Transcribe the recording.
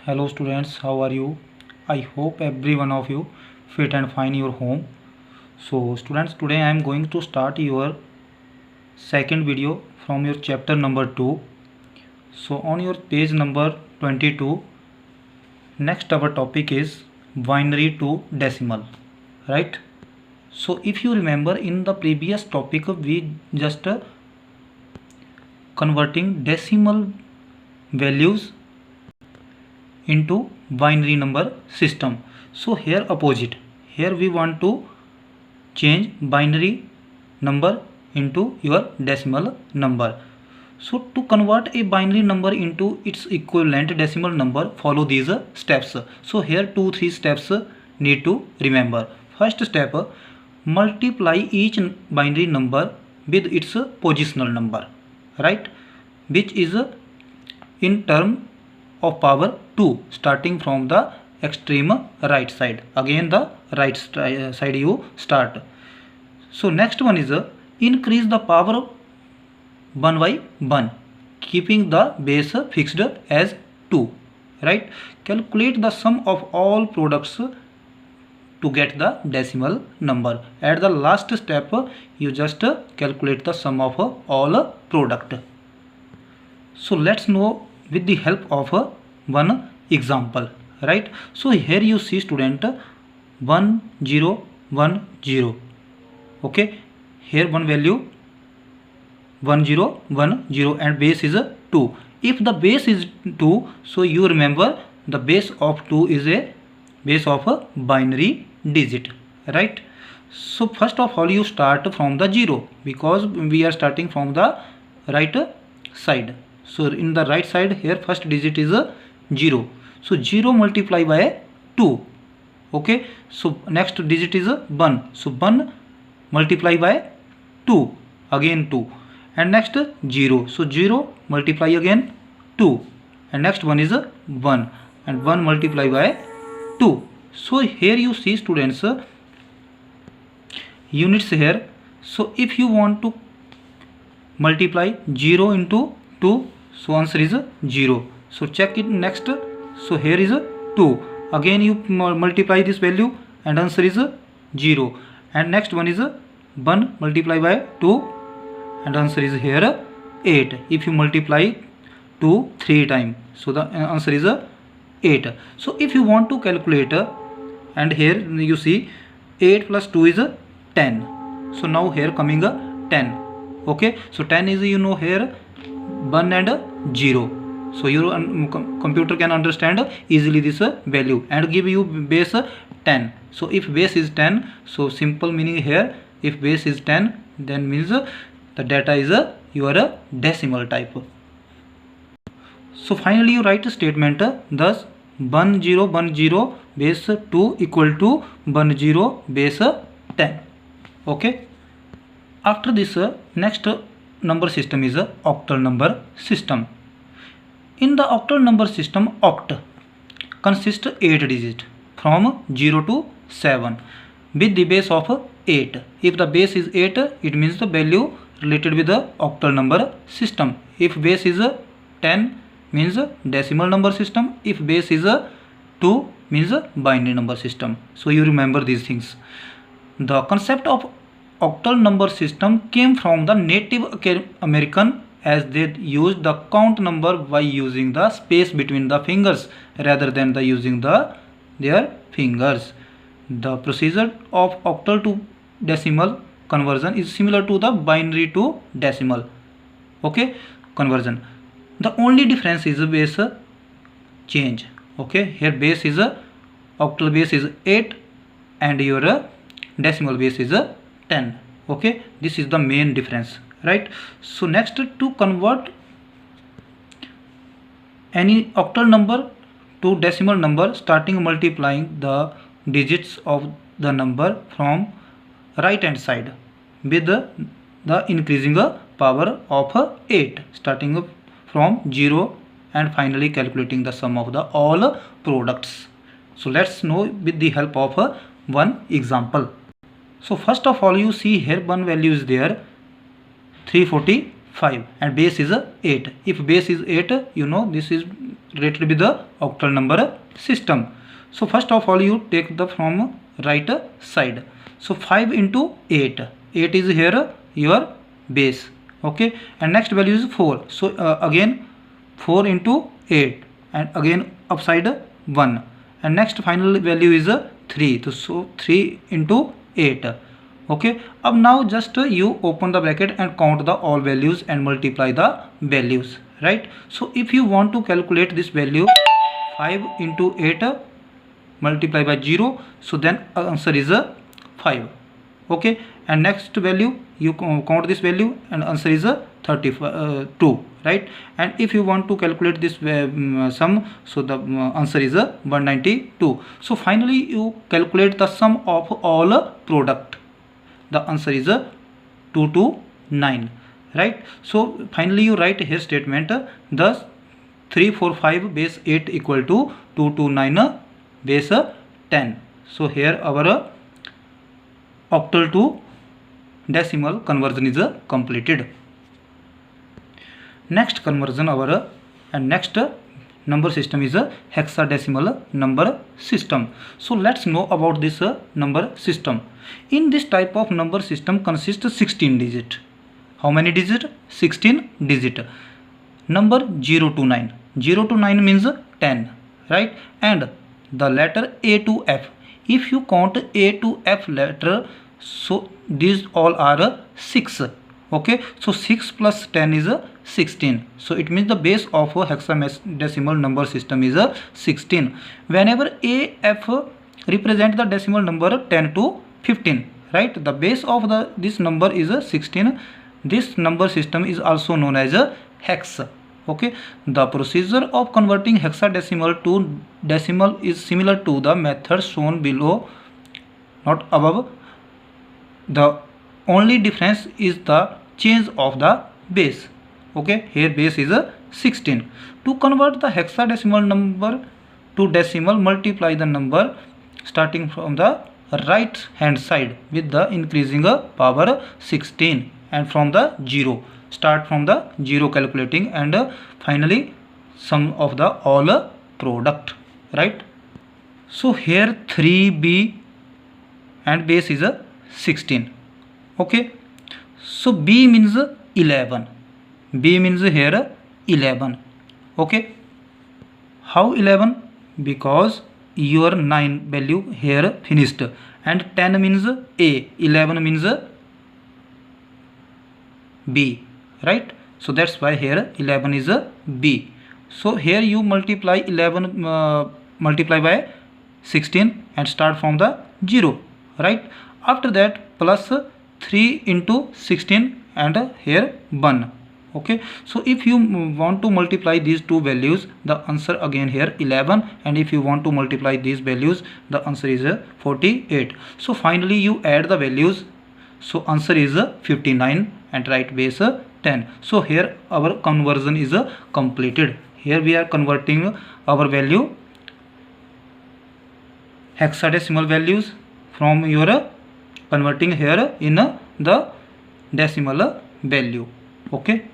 Hello students, how are you? I hope every one of you fit and fine your home. So students, today I am going to start your second video from your chapter number 2. So on your page number 22, next our topic is binary to decimal, right? So if you remember in the previous topic we just converting decimal values into binary number system. So here opposite, here we want to change binary number into your decimal number. So to convert a binary number into its equivalent decimal number, follow these steps. So here 2-3 steps need to remember. First step, multiply each binary number with its positional number, right, which is in term of power 2 starting from the extreme right side. Again the right side you start. So next one is increase the power 1 by 1 keeping the base fixed as 2, right. Calculate the sum of all products to get the decimal number. At the last step you just calculate the sum of all product. So let's know with the help of one example, right. So here you see student 1010, okay, here one value 1010 and base is 2. If the base is 2, so you remember the base of 2 is a base of a binary digit, right. So first of all you start from the 0 because we are starting from the right side. So in the right side here first digit is 0. So 0 multiply by 2, okay. So next digit is 1. So 1 multiply by 2, again 2, and next 0. So 0 multiply again 2, and next one is 1, and 1 multiply by 2. So here you see students units here. So if you want to multiply 0 into 2, so answer is 0. So check it next. So here is 2, again you multiply this value and answer is 0, and next one is 1 multiply by 2 and answer is here 8. If you multiply 2 3 times, so the answer is 8. So if you want to calculate and here you see 8 plus 2 is 10. So now here coming 10, okay. So 10 is here 1 and 0. So your computer can understand easily this value and give you base 10. So if base is 10, so simple meaning here, if base is 10 then means the data is your decimal type. So finally you write a statement thus 1010 base 2 equal to 10 base 10, okay. After this next number system is octal number system. In the octal number system, oct consists 8 digits from 0 to 7 with the base of 8. If the base is 8, it means the value related with the octal number system. If base is 10 means decimal number system. If base is 2 means binary number system. So you remember these things. The concept of octal number system came from the Native American, as they used the count number by using the space between the fingers rather than the using their fingers. The procedure of octal to decimal conversion is similar to the binary to decimal, okay, conversion. The only difference is base change, okay. Here base is octal base is 8 and your decimal base is 10, okay. This is the main difference, right. So next, to convert any octal number to decimal number, starting multiplying the digits of the number from right hand side with the increasing power of 8 starting from 0 and finally calculating the sum of the all products. So let's know with the help of one example. So first of all you see here one value is there 345 5 and base is 8. If base is 8, you know this is related with the octal number system. So first of all you take the from right side. So 5 into 8. 8 is here your base. Okay, and next value is 4. So again 4 into 8 and again upside 1, and next final value is 3. So 3 into 8. Okay, अब now just you open the bracket and count the all values and multiply the values, right? So if you want to calculate this value 5 into 8 multiply by 0, so then answer is 5. Okay, and next value you count this value and answer is 32, right? And if you want to calculate this sum, so the answer is 192. So finally you calculate the sum of all product. The answer is 229, right? So finally you write here statement, thus 345 base 8 equal to 229 base 10. So here our octal to decimal conversion is completed. Next conversion our and next number system is a hexadecimal number system. So let's know about this number system. In this type of number system consists 16 digit. How many digit? 16 digit. Number 0 to 9. 0 to 9 means 10, right? And the letter A to F. If you count A to F letter, so these all are 6. Okay, so 6 plus 10 is 16. So it means the base of a hexadecimal number system is 16. Whenever A, F represent the decimal number 10 to 15, right? The base of this number is 16. This number system is also known as a hex. Okay, the procedure of converting hexadecimal to decimal is similar to the method shown below, not above. The only difference is the change of the base. Okay, here base is 16. To convert the hexadecimal number to decimal, multiply the number starting from the right hand side with the increasing power 16 and from the 0. Start from the 0 calculating and finally sum of the all product, right? So here 3b and base is 16. Okay, so b means 11. B means here 11. Okay, how 11? Because your 9 value here finished, and 10 means A, 11 means B, right? So that's why here 11 is B. So here you multiply 11 multiply by 16 and start from the 0, right? After that plus 3 into 16 and here 1. Okay, so if you want to multiply these two values, the answer again here 11, and if you want to multiply these values, the answer is 48. So finally you add the values, so answer is 59 and write base 10. So here our conversion is completed. Here we are converting our value hexadecimal values from your converting here in the decimal value. Okay.